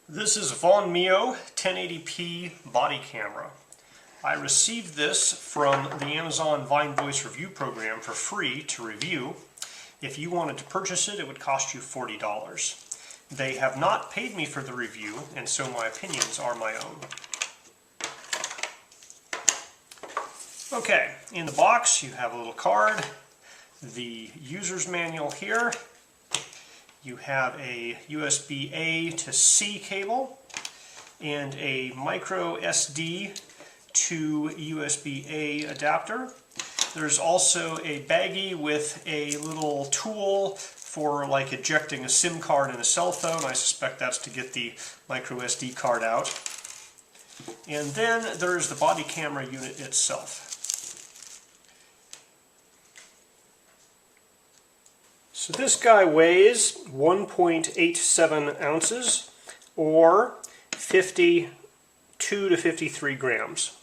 This is a VIONMIO 1080p body camera. I received this from the Amazon Vine Voice Review program for free to review. If you wanted to purchase it, it would cost you $40. They have not paid me for the review, and so my opinions are my own. Okay, in the box you have a little card, the user's manual here. You have a USB-A to C cable and a microSD to USB-A adapter. There's also a baggie with a little tool for like ejecting a SIM card in a cell phone. I suspect that's to get the microSD card out. And then there's the body camera unit itself. So this guy weighs 1.87 ounces or 52 to 53 grams.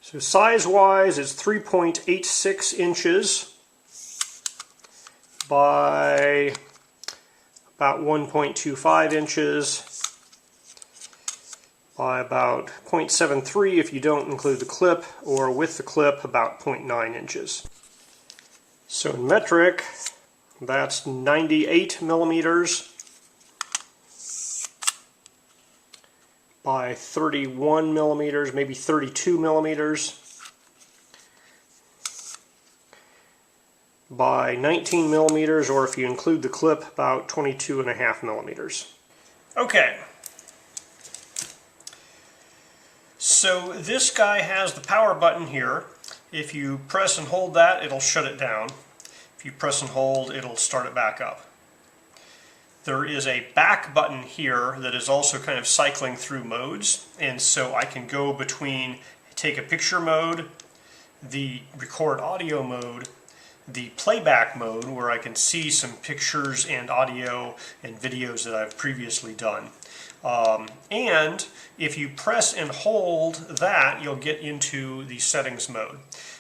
So size-wise, it's 3.86 inches by about 1.25 inches by about 0.73 if you don't include the clip, or with the clip about 0.9 inches. So in metric, that's 98 millimeters by 31 millimeters, maybe 32 millimeters by 19 millimeters, or if you include the clip, about 22.5 millimeters. Okay. So this guy has the power button here. If you press and hold that, it'll shut it down. If you press and hold, it'll start it back up. There is a back button here that is also kind of cycling through modes, and so I can go between take a picture mode, the record audio mode, the playback mode where I can see some pictures and audio and videos that I've previously done. And if you press and hold that, you'll get into the settings mode.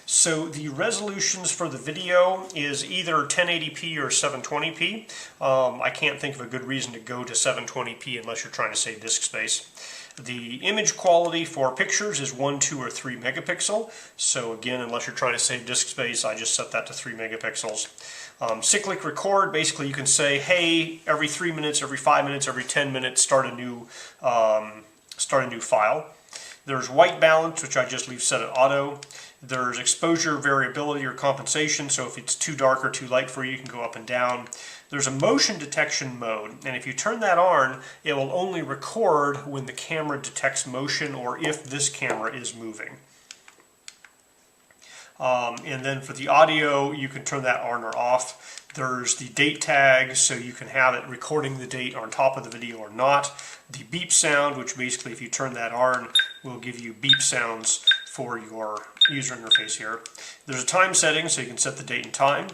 So the resolutions for the video is either 1080p or 720p. I can't think of a good reason to go to 720p unless you're trying to save disk space. The image quality for pictures is 1, 2, or 3 megapixel. So again, unless you're trying to save disk space, I just set that to 3 megapixels. Cyclic record, basically you can say, hey, every 3 minutes, every 5 minutes, every 10 minutes, start a new file. There's white balance, which I just leave set at auto. There's exposure variability or compensation, so if it's too dark or too light for you, you can go up and down. There's a motion detection mode, and if you turn that on, it will only record when the camera detects motion or if this camera is moving. And then for the audio, you can turn that on or off. There's the date tag, so you can have it recording the date on top of the video or not. The beep sound, which basically if you turn that on, will give you beep sounds for your user interface here. There's a time setting, so you can set the date and time.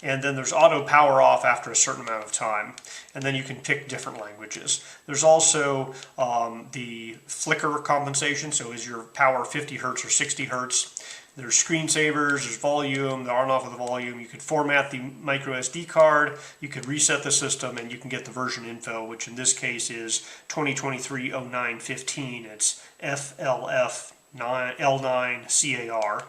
And then there's auto power off after a certain amount of time. And then you can pick different languages. There's also the flicker compensation, so is your power 50 Hertz or 60 Hertz. There's screensavers, there's volume, the on and off of the volume. You could format the microSD card, you could reset the system, and you can get the version info, which in this case is 2023-09-15. It's FLF L9CAR.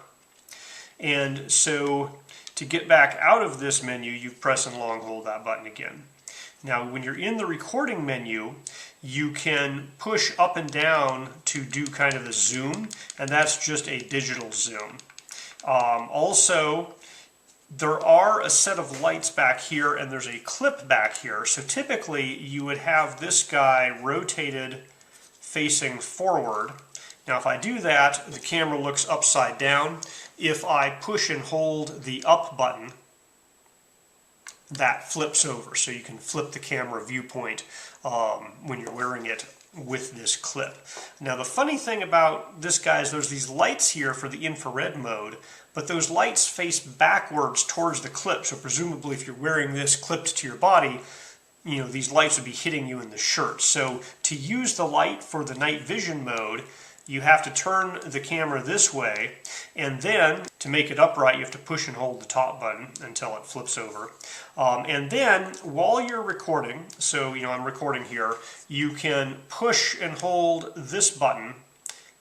And so to get back out of this menu, you press and long hold that button again. Now, when you're in the recording menu, you can push up and down to do kind of a zoom, and that's just a digital zoom. Also, there are a set of lights back here, and there's a clip back here. So typically, you would have this guy rotated facing forward. Now, if I do that, the camera looks upside down. If I push and hold the up button, that flips over, so you can flip the camera viewpoint when you're wearing it with this clip. Now the funny thing about this guy is there's these lights here for the infrared mode, but those lights face backwards towards the clip, so presumably if you're wearing this clipped to your body, you know, these lights would be hitting you in the shirt. So to use the light for the night vision mode, you have to turn the camera this way, and then to make it upright you have to push and hold the top button until it flips over. And then while you're recording, so I'm recording here, you can push and hold this button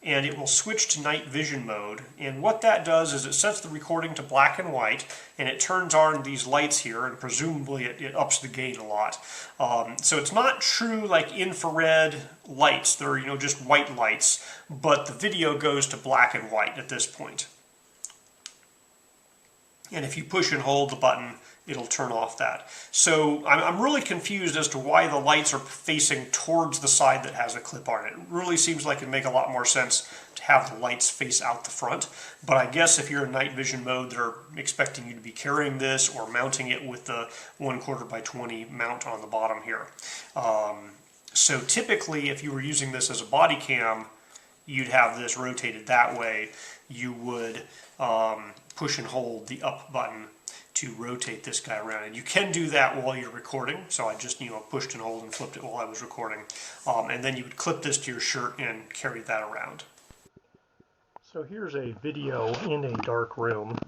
and it will switch to night vision mode. And what that does is it sets the recording to black and white, and it turns on these lights here, and presumably it ups the gain a lot. So it's not true like infrared lights, they're just white lights, but the video goes to black and white at this point. And if you push and hold the button, it'll turn off that. So I'm really confused as to why the lights are facing towards the side that has a clip on it. It really seems like it'd make a lot more sense to have the lights face out the front. But I guess if you're in night vision mode, they're expecting you to be carrying this or mounting it with the 1/4 by 20 mount on the bottom here. So typically, if you were using this as a body cam, you'd have this rotated that way. You would push and hold the up button to rotate this guy around, and you can do that while you're recording. So I just pushed and hold and flipped it while I was recording, and then you would clip this to your shirt and carry that around. So here's a video in a dark room,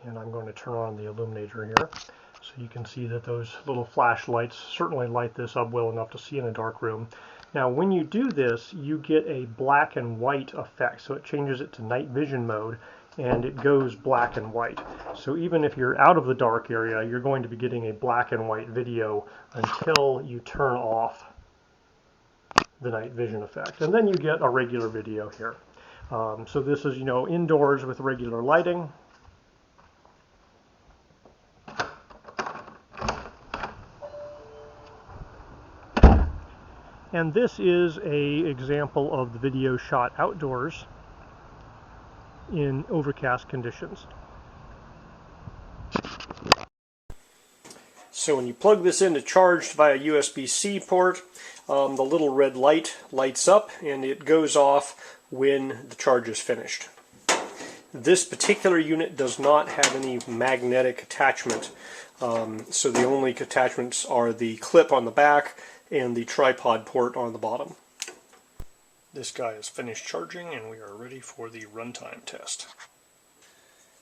and I'm going to turn on the illuminator here so you can see that those little flashlights certainly light this up well enough to see in a dark room. Now when you do this, you get a black and white effect, so it changes it to night vision mode and it goes black and white. So even if you're out of the dark area, you're going to be getting a black and white video until you turn off the night vision effect. And then you get a regular video here. So this is, indoors with regular lighting. And this is an example of the video shot outdoors in overcast conditions. So when you plug this in to charge via USB-C port, the little red light lights up and it goes off when the charge is finished. This particular unit does not have any magnetic attachment, so the only attachments are the clip on the back and the tripod port on the bottom. This guy is finished charging and we are ready for the runtime test.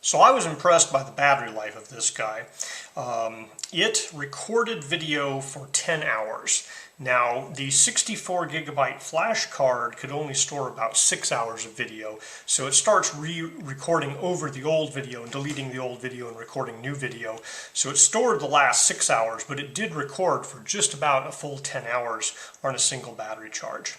So I was impressed by the battery life of this guy. It recorded video for 10 hours. Now the 64 gigabyte flash card could only store about 6 hours of video, so it starts re-recording over the old video and deleting the old video and recording new video. So it stored the last 6 hours, but it did record for just about a full 10 hours on a single battery charge.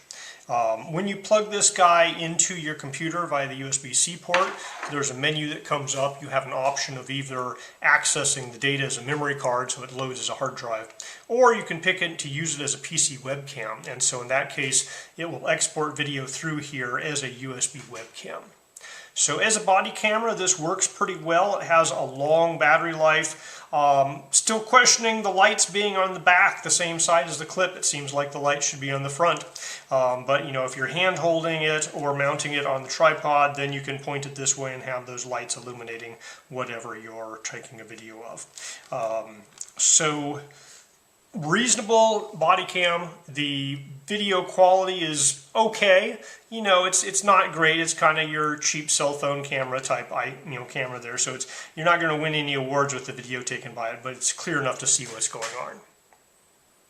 When you plug this guy into your computer via the USB-C port, there's a menu that comes up. You have an option of either accessing the data as a memory card, so it loads as a hard drive, or you can pick it to use it as a PC-Webcam, and so in that case it will export video through here as a USB webcam. So as a body camera, this works pretty well. It has a long battery life. Still questioning the lights being on the back the same side as the clip. It seems like the light should be on the front. But if you're hand holding it or mounting it on the tripod, then you can point it this way and have those lights illuminating whatever you're taking a video of. So reasonable body cam. The video quality is okay. It's not great. It's kind of your cheap cell phone camera type camera there. So you're not going to win any awards with the video taken by it, but it's clear enough to see what's going on.